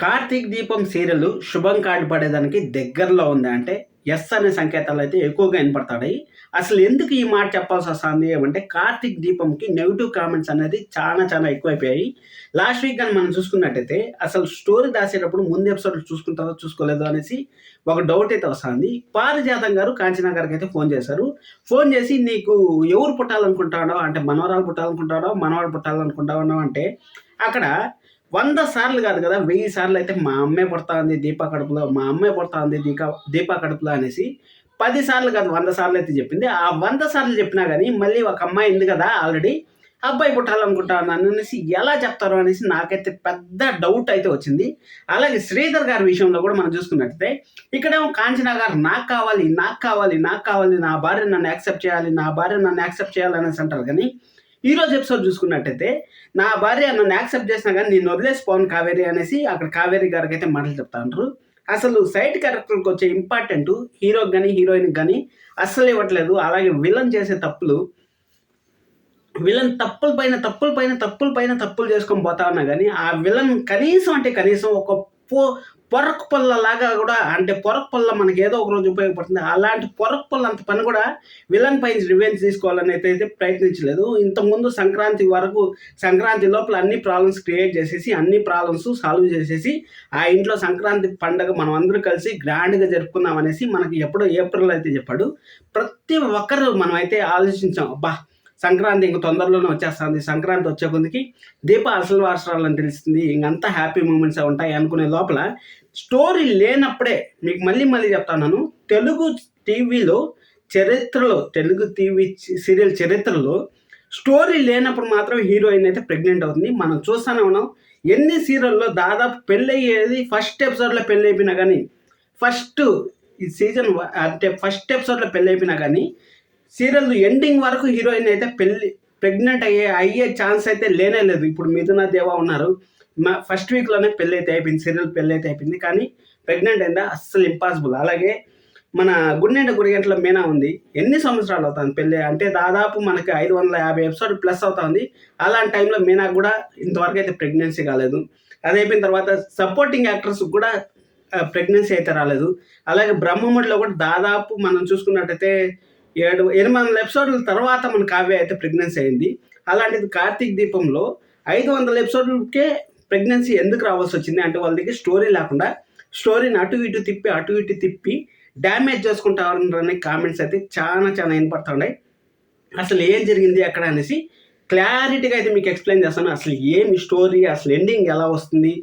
కార్తీక్ దీపం సీరియల్ శుభం కార్డు పడేదానికి దగ్గరలో ఉంది. అంటే ఎస్ అనే సంకేతాలు అయితే ఎక్కువగా వినపడతాయి. అసలు ఎందుకు ఈ మాట చెప్పాల్సి వస్తుంది ఏమంటే కార్తీక్ దీపంకి నెగిటివ్ కామెంట్స్ అనేది చాలా చాలా ఎక్కువైపోయాయి. లాస్ట్ వీక్ కానీ మనం చూసుకున్నట్టయితే అసలు స్టోరీ దాసేటప్పుడు ముందు ఎపిసోడ్లు చూసుకుంటారో చూసుకోలేదో అనేసి ఒక డౌట్ అయితే వస్తుంది. పారిజాతం గారు కాంచనా గారికి అయితే ఫోన్ చేశారు. ఫోన్ చేసి నీకు ఎవరు పుట్టాలనుకుంటాడో అంటే మనవరాలు పుట్టాలనుకుంటాడో మనవాడు పుట్టాలనుకుంటాడో అంటే అక్కడ 100 సార్లు కాదు కదా, 1000 సార్లు అయితే మా అమ్మే పుడతా ఉంది దీపా కడుపులో, మా అమ్మే పుడతా ఉంది దీపా కడుపులో అనేసి 10 సార్లు కాదు 100 సార్లు అయితే చెప్పింది. ఆ 100 సార్లు చెప్పినా కానీ మళ్ళీ ఒక అమ్మాయి ఉంది కదా ఆల్రెడీ, అబ్బాయి పుట్టాలనుకుంటాను అనేసి ఎలా చెప్తారు అనేసి నాకైతే పెద్ద డౌట్ అయితే వచ్చింది. అలాగే శ్రీధర్ గారి విషయంలో కూడా మనం చూసుకున్నట్టయితే ఇక్కడేమో కాంచనా గారు నాకు కావాలి నాకు కావాలి నాకు కావాలి, నా భార్య నన్ను యాక్సెప్ట్ చేయాలి, నా భార్య నన్ను యాక్సెప్ట్ చేయాలనేసి అంటారు. కానీ ఈరోజు ఎపిసోడ్ చూసుకున్నట్టయితే నా భార్య నన్ను యాక్సెప్ట్ చేసినా కానీ నేను వదిలేసిపోను కావేరి అనేసి అక్కడ కావేరి గారికి అయితే మాటలు చెప్తా ఉంటారు. అసలు సైడ్ క్యారెక్టర్కి వచ్చే ఇంపార్టెంట్ హీరోకి కానీ హీరోయిన్కి కానీ అస్సలు ఇవ్వట్లేదు. అలాగే విలన్ చేసే తప్పులు, విలన్ తప్పుల పైన తప్పులు చేసుకొని పోతా ఉన్నా కానీ ఆ విలన్ కనీసం అంటే కనీసం ఒక పొరకు పళ్ళలాగా కూడా, అంటే పొరకు పళ్ళ మనకి ఏదో ఒక రోజు ఉపయోగపడుతుంది, అలాంటి పొరకు పళ్ళ అంత పని కూడా విలన్ పైన రివెంజ్ తీసుకోవాలని అయితే ప్రయత్నించలేదు. ఇంతకుముందు సంక్రాంతి లోపల అన్ని ప్రాబ్లమ్స్ క్రియేట్ చేసేసి అన్ని ప్రాబ్లమ్స్ సాల్వ్ చేసేసి ఆ ఇంట్లో సంక్రాంతి పండుగ మనం అందరూ కలిసి గ్రాండ్గా జరుపుకుందాం అనేసి మనకి ఎప్పుడో ఏప్రిల్ అయితే చెప్పాడు. ప్రతి ఒక్కరు మనం అయితే ఆలోచించాం, అబ్బా సంక్రాంతి ఇంక తొందరలోనే వచ్చేస్తుంది, సంక్రాంతి వచ్చే కొద్దికి దీప అసలు వారసురాలని తెలుస్తుంది, ఇంకంతా హ్యాపీ మూమెంట్స్ ఉంటాయి అనుకునే లోపల స్టోరీ లేనప్పుడే మీకు మళ్ళీ చెప్తాను, తెలుగు టీవీలో తెలుగు టీవీ సీరియల్ చరిత్రలో స్టోరీ లేనప్పుడు మాత్రం హీరోయిన్ అయితే ప్రెగ్నెంట్ అవుతుంది. మనం చూస్తూనే ఉన్నాం ఎన్ని సీరియల్లో దాదాపు పెళ్ళి అయ్యేది ఫస్ట్ ఎపిసోడ్లో పెళ్ళి అయిపోయినా కానీ, ఫస్ట్ ఎపిసోడ్లో పెళ్ళి అయిపోయినా కానీ సీరియల్ ఎండింగ్ వరకు హీరోయిన్ అయితే ప్రెగ్నెంట్ అయ్యే ఛాన్స్ అయితే లేనే లేదు. ఇప్పుడు మిథున దేవా ఉన్నారు, ఫస్ట్ వీక్లోనే పెళ్ళి అయితే అయిపోయింది, సీరియల్ పెళ్ళి అయితే అయిపోయింది, కానీ ప్రెగ్నెంట్ అయిందా అస్సలు ఇంపాసిబుల్. అలాగే మన గుండెంట గుడిగంటల మీనా ఉంది, ఎన్ని సంవత్సరాలు అవుతుంది పెళ్ళి అంటే దాదాపు మనకి 550 ఎపిసోడ్ ప్లస్ అవుతుంది. అలాంటి టైంలో మీనా కూడా ఇంతవరకు అయితే ప్రెగ్నెన్సీ కాలేదు. అది అయిపోయిన తర్వాత సపోర్టింగ్ యాక్టర్స్ కూడా ప్రెగ్నెన్సీ అయితే రాలేదు. అలాగే బ్రహ్మముడిలో కూడా దాదాపు మనం చూసుకున్నట్టయితే 800 ఎపిసోడ్ల తర్వాత మన కావ్య అయితే ప్రెగ్నెన్సీ అయింది. అలాంటిది కార్తీక్ దీపంలో 500 ఎపిసోడ్లకే ప్రెగ్నెన్సీ ఎందుకు రావాల్సి వచ్చింది అంటే వాళ్ళ దగ్గర స్టోరీ లేకుండా స్టోరీని అటు ఇటు తిప్పి డ్యామేజ్ చేసుకుంటా ఉన్నారనే కామెంట్స్ అయితే చాలా చాలా వినపడుతున్నాయి. అసలు ఏం జరిగింది అక్కడ అనేసి క్లారిటీగా అయితే మీకు ఎక్స్ప్లెయిన్ చేస్తాను. అసలు ఏమి స్టోరీ, అసలు ఎండింగ్ ఎలా వస్తుంది,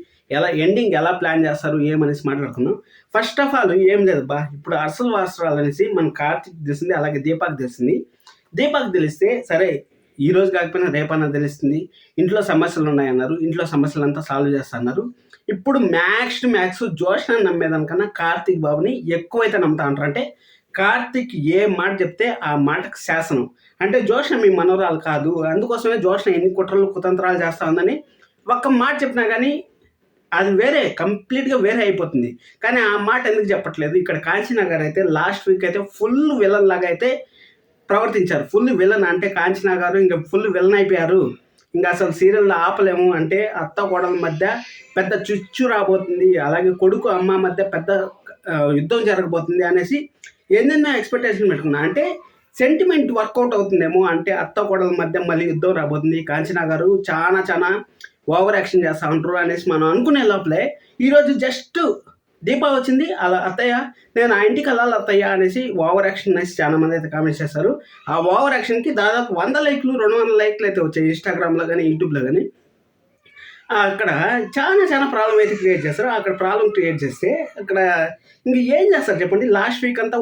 ఎండింగ్ ఎలా ప్లాన్ చేస్తారు ఏమనేసి మాట్లాడుకున్నాం. ఫస్ట్ ఆఫ్ ఆల్ ఏం లేదు బా, ఇప్పుడు అసలు వారసురాలు అనేసి మన కార్తీక్ తెలిసింది, అలాగే దీపాకి తెలిసింది. దీపాకి తెలిస్తే సరే ఈ రోజు కాకపోయినా రేపన్నా తెలుస్తుంది. ఇంట్లో సమస్యలు ఉన్నాయన్నారు, ఇంట్లో సమస్యలంతా సాల్వ్ చేస్తున్నారు. ఇప్పుడు మ్యాక్స్ జోష్న నమ్మేదానికన్నా కార్తీక్ బాబుని ఎక్కువైతే నమ్ముతా అంటారు. అంటే కార్తీక్ ఏ మాట చెప్తే ఆ మాటకు శాసనం. అంటే జోష్న మీ మనవరాలు కాదు, అందుకోసమే జోష్న ఎన్ని కుతంత్రాలు చేస్తా ఉందని ఒక్క మాట చెప్పినా కానీ అది కంప్లీట్గా వేరే అయిపోతుంది. కానీ ఆ మాట ఎందుకు చెప్పట్లేదు? ఇక్కడ కాంచనా గారు అయితే లాస్ట్ వీక్ అయితే ఫుల్ విలన్ లాగా అయితే ప్రవర్తించారు. ఫుల్ విలన్ అంటే కాంచనా గారు ఇంకా ఫుల్ విలన్ అయిపోయారు. ఇంకా అసలు సీరియల్లో ఆపలేము అంటే అత్త కోడల మధ్య పెద్ద చుచ్చు రాబోతుంది, అలాగే కొడుకు అమ్మ మధ్య పెద్ద యుద్ధం జరగబోతుంది అనేసి ఎన్నెన్నో ఎక్స్పెక్టేషన్ పెట్టుకున్నా. అంటే సెంటిమెంట్ వర్కౌట్ అవుతుందేమో, అంటే అత్త కోడల మధ్య మళ్ళీ యుద్ధం రాబోతుంది, కాంచనా గారు చాలా ఓవర్ యాక్షన్ చేస్తూ ఉంటారు అనేసి మనం అనుకునే లోపలే ఈరోజు జస్ట్ దీపా వచ్చింది, అలా అత్తయ్య నేను ఆ ఇంటికి వెళ్ళాలి అత్తయ్య అనేసి ఓవర్ యాక్షన్ అనేసి చాలా మంది అయితే కామెంట్స్ చేస్తారు. ఆ ఓవర్ యాక్షన్కి దాదాపు 100 లైక్లు 200 లైక్లు అయితే వచ్చాయి ఇన్స్టాగ్రామ్లో కానీ యూట్యూబ్లో కానీ. అక్కడ చాలా ప్రాబ్లం అయితే క్రియేట్ చేస్తారు. అక్కడ ప్రాబ్లం క్రియేట్ చేస్తే అక్కడ ఇంక ఏం చేస్తారు చెప్పండి? లాస్ట్ వీక్ అంతా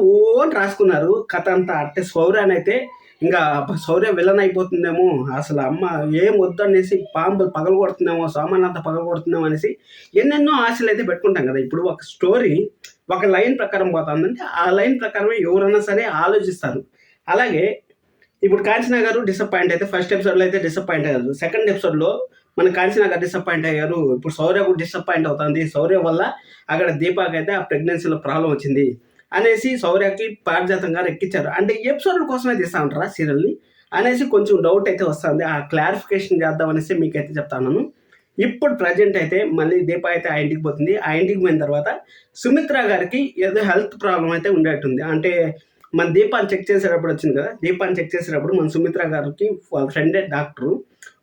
రాసుకున్నారు కథ అంతా. అంటే సౌర్యానైతే ఇంకా శౌర్య విలన్ అయిపోతుందేమో, అసలు అమ్మ ఏం వద్దనేసి పాంబులు పగలగొడుతుందేమో, సామాన్లంతా పగలగొడుతుందేమో అనేసి ఎన్నెన్నో ఆశలు అయితే పెట్టుకుంటాం కదా. ఇప్పుడు ఒక స్టోరీ ఒక లైన్ ప్రకారం పోతుందంటే ఆ లైన్ ప్రకారమే ఎవరైనా సరే ఆలోచిస్తారు. అలాగే ఇప్పుడు కాంచనా గారు డిసప్పాయింట్ అయితే ఫస్ట్ ఎపిసోడ్లో అయితే డిసప్పాయింట్ అయ్యారు, సెకండ్ ఎపిసోడ్లో మన కాంచనా గారు డిసప్పాయింట్ అయ్యారు, ఇప్పుడు శౌర్య కూడా డిసప్పాయింట్ అవుతుంది. శౌర్య వల్ల అక్కడ దీపాకి అయితే ఆ ప్రెగ్నెన్సీలో ప్రాబ్లం వచ్చింది అనేసి శౌర్యకి పారిజాతం గారు ఎక్కించారు. అంటే ఎపిసోడ్ల కోసమే తీస్తా ఉంటారా సీరియల్ని అనేసి కొంచెం డౌట్ అయితే వస్తుంది. ఆ క్లారిఫికేషన్ చేద్దాం అనేసి మీకైతే చెప్తాను. ఇప్పుడు ప్రజెంట్ అయితే మళ్ళీ దీప అయితే ఆ ఇంటికి పోతుంది. ఆ ఇంటికి పోయిన తర్వాత సుమిత్ర గారికి ఏదో హెల్త్ ప్రాబ్లమ్ అయితే ఉండేటుంది. అంటే మన దీపాన్ని చెక్ చేసేటప్పుడు వచ్చింది కదా, దీపాన్ని చెక్ చేసేటప్పుడు మన సుమిత్ర గారికి వాళ్ళ ఫ్రెండే డాక్టరు.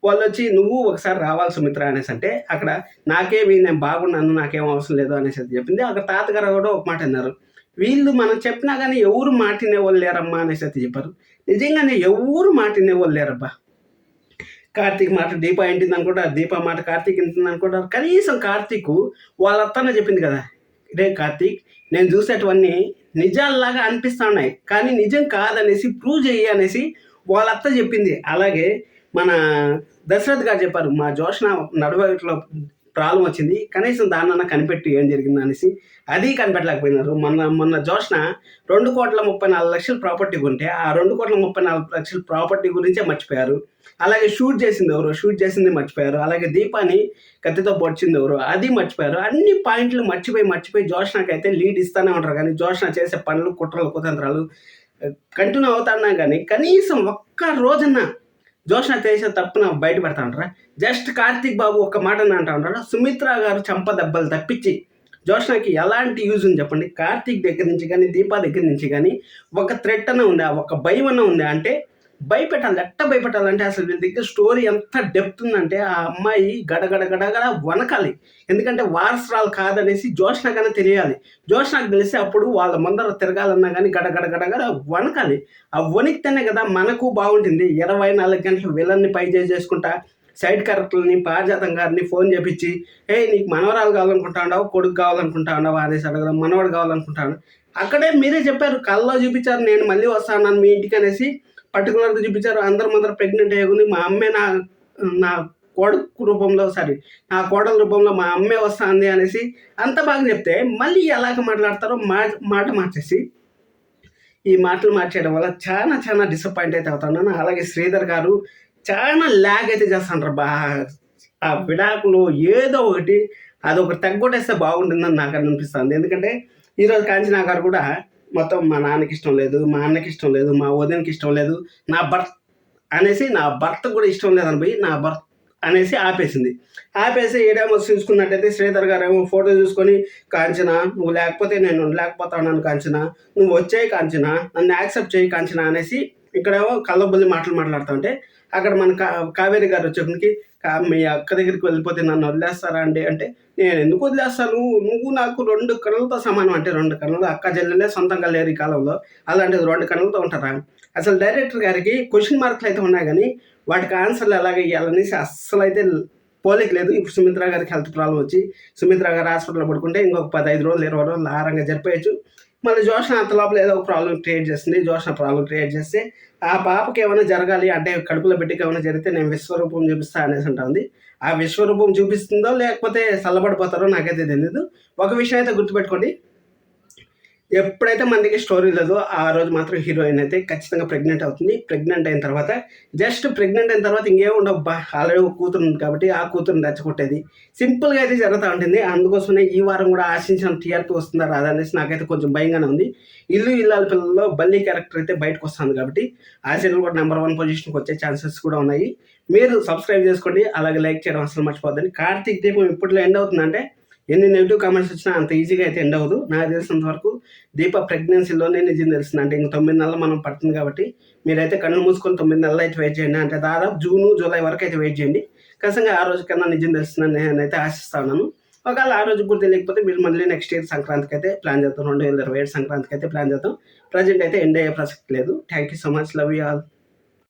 వాళ్ళొచ్చి "నువ్వు ఒకసారి రావాలి సుమిత్ర" అనేసి అంటే, అక్కడ నాకేమి నేను బాగున్నాను, నాకేం అవసరం లేదు అనేసి అయితే చెప్పింది. అక్కడ తాతగారు కూడా ఒక మాట అన్నారు. వీళ్ళు మనం చెప్పినా గానీ ఎవరు మాట వినేవాళ్ళు లేరమ్మా అనేసి అయితే చెప్పారు. నిజంగానే ఎవరు మాట వినేవాళ్ళు లేరబ్బా. కార్తీక్ మాట దీప ఇంటిందనుకుంటారు, దీప మాట కార్తీక్ ఇంటిందనుకుంటారు. కనీసం కార్తీక్ వాళ్ళ అత్తనే చెప్పింది కదా, "రే కార్తీక్, నేను చూసేటివన్నీ నిజాల్లాగా అనిపిస్తా ఉన్నాయి, కానీ నిజం కాదనేసి ప్రూవ్ చెయ్యి" అనేసి వాళ్ళ అత్త చెప్పింది. అలాగే మన దశరథ్ గారు చెప్పారు, "మా జోష్న నడవడిలో ప్రాబ్లం వచ్చింది, కనీసం దాన్నన్నా కనిపెట్టి ఏం జరిగింది" అనేసి. అది కనిపెట్టలేకపోయినారు. మొన్న మొన్న జోష్న 2,34,00,000 ప్రాపర్టీ కొంటే ఆ 2,34,00,000 ప్రాపర్టీ గురించే మర్చిపోయారు. అలాగే షూట్ చేసింది ఎవరు, షూట్ చేసింది మర్చిపోయారు. అలాగే దీపాన్ని కత్తితో పొడిచింది ఎవరు, అది మర్చిపోయారు. అన్ని పాయింట్లు మర్చిపోయి జోష్నకైతే లీడ్ ఇస్తానే ఉంటారు. కానీ జోష్న చేసే పనులు, కుట్రలు, కుతంత్రాలు కంటిన్యూ అవుతున్నా కానీ కనీసం ఒక్క రోజున జోష్న చేసే తప్పున బయటపడతా ఉంటారా? జస్ట్ కార్తీక్ బాబు ఒక్క మాట అంటా ఉంటారా? సుమిత్ర గారు చంప దెబ్బలు తప్పించి జోష్నకి ఎలాంటి యూజ్ ఉంది చెప్పండి? కార్తీక్ దగ్గర నుంచి కానీ, దీపా దగ్గర నుంచి కానీ ఒక థ్రెట్ అన్న ఉందా, ఒక భయం అన్న ఉందా? అంటే భయపెట్టాలి. భయపెట్టాలంటే అసలు వీళ్ళ దగ్గర స్టోరీ ఎంత డెప్త్ ఉందంటే, ఆ అమ్మాయి గడగడ వనకాలి. ఎందుకంటే వారసురాలు కాదనేసి జోష్నకైనా తెలియాలి. జోష్నకు తెలిస్తే అప్పుడు వాళ్ళ ముందర తిరగాలన్నా కానీ గడగడ వనకాలి. ఆ వణికితేనే కదా మనకు బాగుంటుంది. 24 గంటలు విలన్ని పై చేసుకుంటా సైడ్ క్యారెక్టర్ని పారిజాతం గారిని ఫోన్ చేపించి, నీకు మనవరాలు కావాలనుకుంటాడావు, కొడుకు కావాలనుకుంటాడావా అనేసి అడగడం, మనవాడు కావాలనుకుంటాను. అక్కడే మీరే చెప్పారు, కళ్ళలో చూపించారు, నేను మళ్ళీ వస్తాను మీ ఇంటికి అనేసి పర్టికులర్గా చూపించారు. అందరి ముందర ప్రెగ్నెంట్ అయ్యింది. మా అమ్మే నా కొడుకు రూపంలో, నా కోడల రూపంలో మా అమ్మే వస్తుంది అనేసి అంత బాగా చెప్తే, మళ్ళీ ఎలాగ మాట్లాడతారో మాట మార్చేసి ఈ మాటలు మార్చేయడం వల్ల చాలా డిసప్పాయింట్ అయితే అవుతున్నాను. అలాగే శ్రీధర్ గారు చాలా ల్యాగ్ అయితే చేస్తాను బా. ఆ విడాకులు ఏదో ఒకటి అదొకటి తగ్గొట్టేస్తే బాగుంటుందని నాకు అనిపిస్తుంది. ఎందుకంటే ఈరోజు కాంచనా గారు కూడా మొత్తం మా నాన్నకి ఇష్టం లేదు, మా అన్నకి ఇష్టం లేదు, మా వదినకి ఇష్టం లేదు, నా భర్త కూడా ఇష్టం లేదని పోయి నా భర్త అనేసి ఆపేసి ఏడేమో చూసుకున్నట్టయితే శ్రీధర్ గారు ఏమో ఫోటో చూసుకొని, "కాంచన, నువ్వు లేకపోతే నేను లేకపోతున్నాను కాంచన, నువ్వు వచ్చేయి కాంచన, నన్ను యాక్సెప్ట్ చేయి కాంచన" అనేసి ఇక్కడేమో కళ్ళబొల్లి మాట్లాడుతూ ఉంటే, అక్కడ మన కావేరి గారు వచ్చేప్పటికి, "మీ అక్క దగ్గరికి వెళ్ళిపోతే నన్ను వదిలేస్తారా అండి" అంటే, "నేను ఎందుకు వదిలేస్తాను, నువ్వు నాకు 2 కన్నులతో సమానం" అంటే 2 కన్నులు అక్క చెల్లెలే సొంతంగా లేరు ఈ కాలంలో, అలాంటిది 2 కన్నులతో ఉంటారా? అసలు డైరెక్టర్ గారికి క్వశ్చన్ మార్కులు అయితే ఉన్నాయి కానీ వాటికి ఆన్సర్లు ఎలాగ ఇవ్వాలనేసి అస్సలు అయితే పోలిక లేదు. ఇప్పుడు సుమిత్ర గారికి హెల్త్ ప్రాబ్లం వచ్చి సుమిత్ర గారు హాస్పిటల్లో పడుకుంటే ఇంకొక 15 రోజులు 20 రోజులు ఆరంగా జరిపేయచ్చు. మళ్ళీ జోష్న అంత లోపల ఏదో ఒక ప్రాబ్లం క్రియేట్ చేస్తుంది. జోష్న ప్రాబ్లం క్రియేట్ చేస్తే ఆ పాపకి ఏమైనా జరగాలి అంటే, కడుపులో బిడ్డకి ఏమైనా జరిగితే నేను విశ్వరూపం చూపిస్తా అనేసి ఉంటుంది. ఆ విశ్వరూపం చూపిస్తుందో లేకపోతే చల్లబడిపోతారో నాకైతే తెలియదు. ఒక విషయం అయితే గుర్తుపెట్టుకోండి, ఎప్పుడైతే మన దగ్గర స్టోరీ లేదో ఆ రోజు మాత్రం హీరోయిన్ అయితే ఖచ్చితంగా ప్రెగ్నెంట్ అవుతుంది. ప్రెగ్నెంట్ అయిన తర్వాత ఇంకేం ఉండవు. ఆల్రెడీ ఒక కూతురు ఉంది కాబట్టి ఆ కూతురుని రెచ్చగొట్టేది సింపుల్గా అయితే జరుగుతూ ఉంటుంది. అందుకోసమే ఈ వారం కూడా ఆశించిన టీఆర్పీ వస్తుందా రాదా అనేసి నాకైతే కొంచెం భయంగానే ఉంది. ఇల్లు ఇల్లాల పిల్లల్లో బల్లి క్యారెక్టర్ అయితే బయటకు వస్తుంది కాబట్టి ఆ సీరియల్ కూడా నెంబర్ 1 పొజిషన్కి వచ్చే ఛాన్సెస్ కూడా ఉన్నాయి. మీరు సబ్స్క్రైబ్ చేసుకోండి, అలాగే లైక్ చేయడం అసలు మర్చిపోద్దండి. కార్తీక్ దీపం ఇప్పట్లో ఎండ్ అవుతుందంటే ఎన్ని నెగిటివ్ కామెంట్స్ వచ్చినా అంత ఈజీగా అయితే ఎండ్ అవ్వదు. నాకు తెలిసినంత వరకు దీప ప్రెగ్నెన్సీలోనే నిజం తెలిసింది. అంటే ఇంక 9 నెలలు మనం పడుతుంది కాబట్టి మీరైతే కళ్ళు మూసుకొని 9 నెలలు అయితే వెయిట్ చేయండి. అంటే దాదాపు జూను జూలై వరకు అయితే వెయిట్ చేయండి. ఖచ్చితంగా ఆ రోజు కన్నా నిజం తెలుస్తుందని నేనైతే ఆశిస్తా ఉన్నాను. ఒకవేళ ఆ రోజు కూడా తెలియకపోతే మీరు మళ్ళీ నెక్స్ట్ ఇయర్ సంక్రాంతికి అయితే ప్లాన్ చేద్దాం. 2027 సంక్రాంతికి అయితే ప్లాన్ చేద్దాం. ప్రజెంట్ అయితే ఎండ్ అయ్యే ప్రసక్తి లేదు. Thank you so much. Love you all.